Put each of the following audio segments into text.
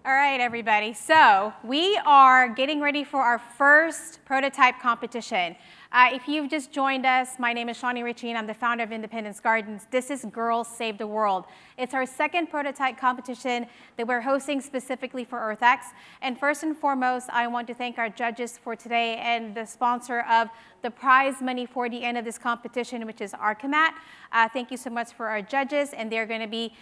All right, everybody. So we are getting ready for our first prototype competition. If you've just joined us, my name is Chonnie, Richey, and I'm the founder of Independence Gardens. This is Girls Save the World. It's our second prototype competition that we're hosting specifically for EarthX. And first and foremost, I want to thank our judges for today and the sponsor of the prize money for the end of this competition, which is Archimat. Thank you so much for our judges, and they're going to be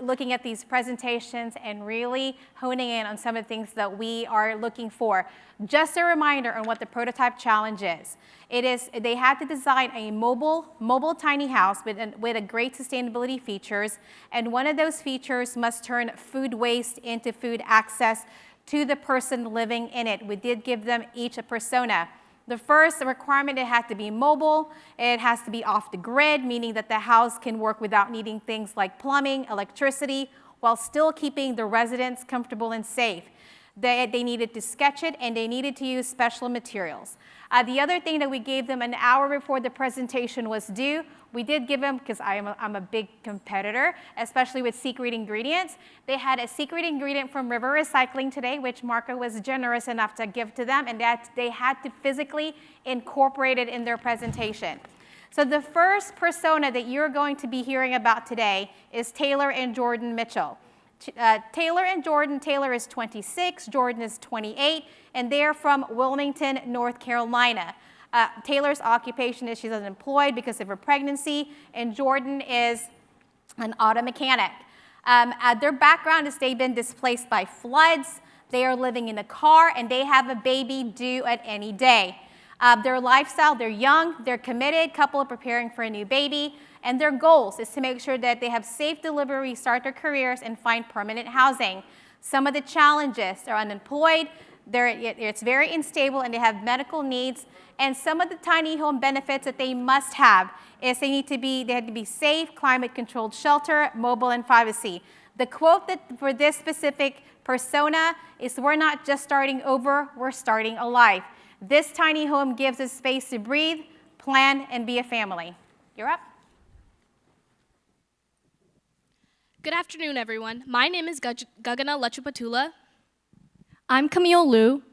looking at these presentations and really honing in on some of the things that we are looking for. Just a reminder on what the prototype challenge is. They had to design a mobile tiny house with a great sustainability features, and one of those features must turn food waste into food access to the person living in it. We did give them each a persona. The first requirement, it had to be mobile. It has to be off the grid, meaning that the house can work without needing things like plumbing, electricity, while still keeping the residents comfortable and safe. They needed to sketch it, and they needed to use special materials. The other thing that we gave them an hour before the presentation was due, we did give them, because I'm a big competitor, especially with secret ingredients. They had a secret ingredient from River Recycling today, which Marco was generous enough to give to them, and that they had to physically incorporate it in their presentation. So the first persona that you're going to be hearing about today is Taylor and Jordan Mitchell. Taylor and Jordan, Taylor is 26, Jordan is 28, and they're from Wilmington, North Carolina. Taylor's occupation is she's unemployed because of her pregnancy, and Jordan is an auto mechanic. Their background is they've been displaced by floods, they are living in a car, and they have a baby due at any day. Their lifestyle, they're young, they're committed, couple preparing for a new baby, and their goals is to make sure that they have safe delivery, start their careers, and find permanent housing. Some of the challenges, they're unemployed, it's very unstable, and they have medical needs. And some of the tiny home benefits that they must have is they had to be safe, climate-controlled shelter, mobile, and privacy. The quote that for this specific persona is, "We're not just starting over, we're starting a life." This tiny home gives us space to breathe, plan, and be a family. You're up. Good afternoon, everyone. My name is Gagana Lechupatula. I'm Camille Liu.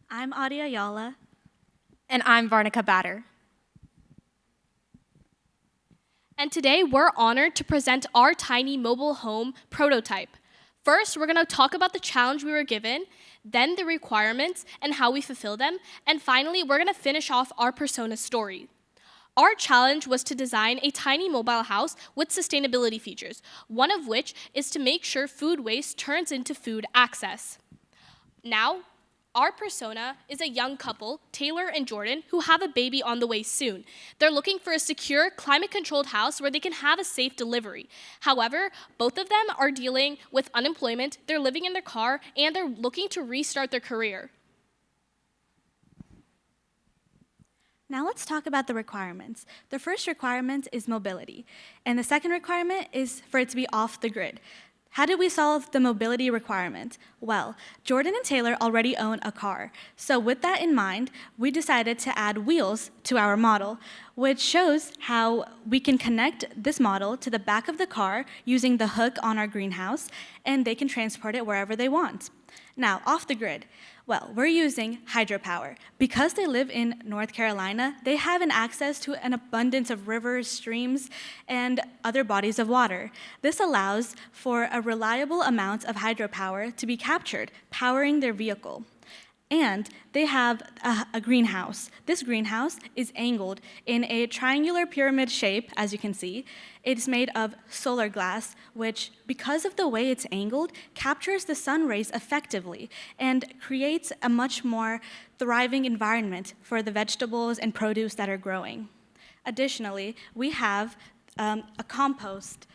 I'm Adia Ayala. And I'm Varnica Batter. And today we're honored to present our tiny mobile home prototype. First, we're going to talk about the challenge we were given, then the requirements and how we fulfill them, and finally, we're going to finish off our persona story. Our challenge was to design a tiny mobile house with sustainability features, one of which is to make sure food waste turns into food access. Now, our persona is a young couple, Taylor and Jordan, who have a baby on the way soon. They're looking for a secure, climate-controlled house where they can have a safe delivery. However, both of them are dealing with unemployment, they're living in their car, and they're looking to restart their career. Now let's talk about the requirements. The first requirement is mobility, and the second requirement is for it to be off the grid. How did we solve the mobility requirement? Well, Jordan and Taylor already own a car. So with that in mind, we decided to add wheels to our model, which shows how we can connect this model to the back of the car using the hook on our greenhouse, and they can transport it wherever they want. Now, off the grid. Well, we're using hydropower. Because they live in North Carolina, they have an access to an abundance of rivers, streams, and other bodies of water. This allows for a reliable amount of hydropower to be captured, powering their vehicle. And they have a greenhouse. This greenhouse is angled in a triangular pyramid shape, as you can see. It's made of solar glass, which, because of the way it's angled, captures the sun rays effectively and creates a much more thriving environment for the vegetables and produce that are growing. Additionally, we have a compost.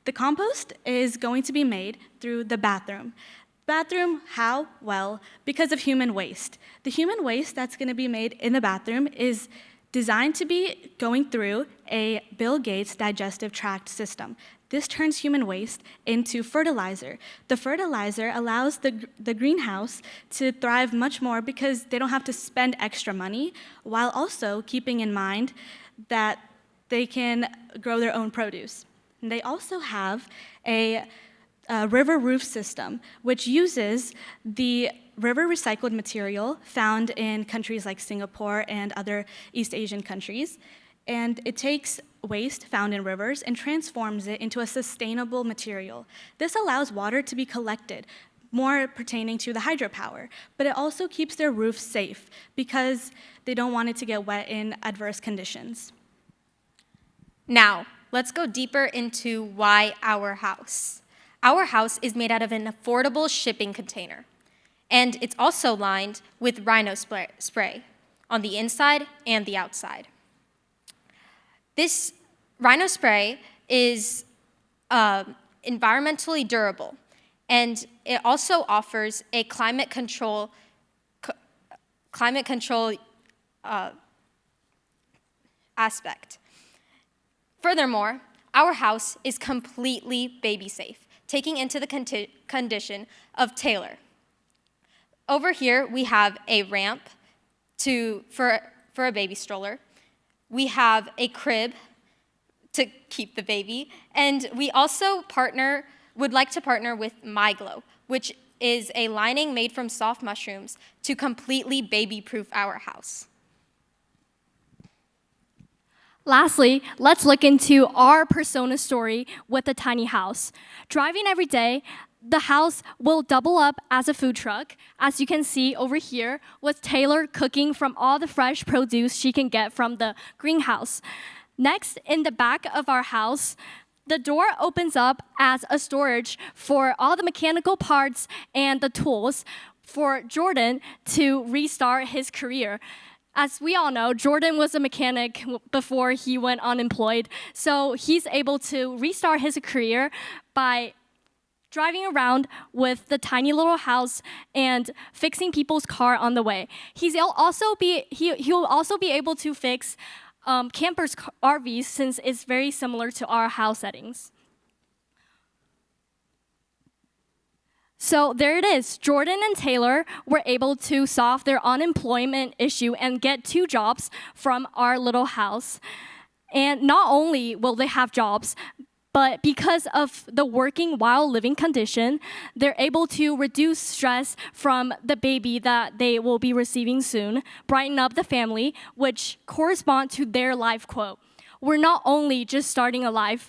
The compost is going to be made through the bathroom. Bathroom, how? Well, because of human waste. The human waste that's going to be made in the bathroom is designed to be going through a Bill Gates digestive tract system. This turns human waste into fertilizer. The fertilizer allows the greenhouse to thrive much more because they don't have to spend extra money, while also keeping in mind that they can grow their own produce. And they also have a river roof system, which uses the river recycled material found in countries like Singapore and other East Asian countries. And it takes waste found in rivers and transforms it into a sustainable material. This allows water to be collected, more pertaining to the hydropower, but it also keeps their roofs safe because they don't want it to get wet in adverse conditions. Now, let's go deeper into why our house. Our house is made out of an affordable shipping container, and it's also lined with rhino spray on the inside and the outside. This rhino spray is environmentally durable, and it also offers a climate control aspect. Furthermore, our house is completely baby safe, taking into the condition of Taylor. Over here, we have a ramp for a baby stroller. We have a crib to keep the baby, and we also would like to partner with MyGlow, which is a lining made from soft mushrooms to completely baby-proof our house. Lastly, let's look into our persona story with the tiny house. Driving every day, the house will double up as a food truck, as you can see over here, with Taylor cooking from all the fresh produce she can get from the greenhouse. Next, in the back of our house, the door opens up as a storage for all the mechanical parts and the tools for Jordan to restart his career. As we all know, Jordan was a mechanic before he went unemployed, so he's able to restart his career by driving around with the tiny little house and fixing people's car on the way. He'll also be able to fix campers' RVs, since it's very similar to our house settings. So there it is. Jordan and Taylor were able to solve their unemployment issue and get 2 jobs from our little house. And not only will they have jobs, but because of the working while living condition, they're able to reduce stress from the baby that they will be receiving soon, brighten up the family, which correspond to their life quote. We're not only just starting over,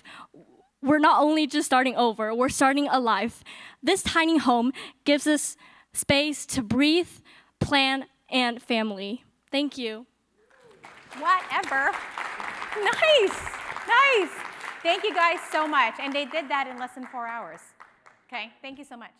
we're starting a life. This tiny home gives us space to breathe, plan, and family. Thank you. Whatever. Nice, nice. Thank you guys so much. And they did that in less than 4 hours. Okay, thank you so much.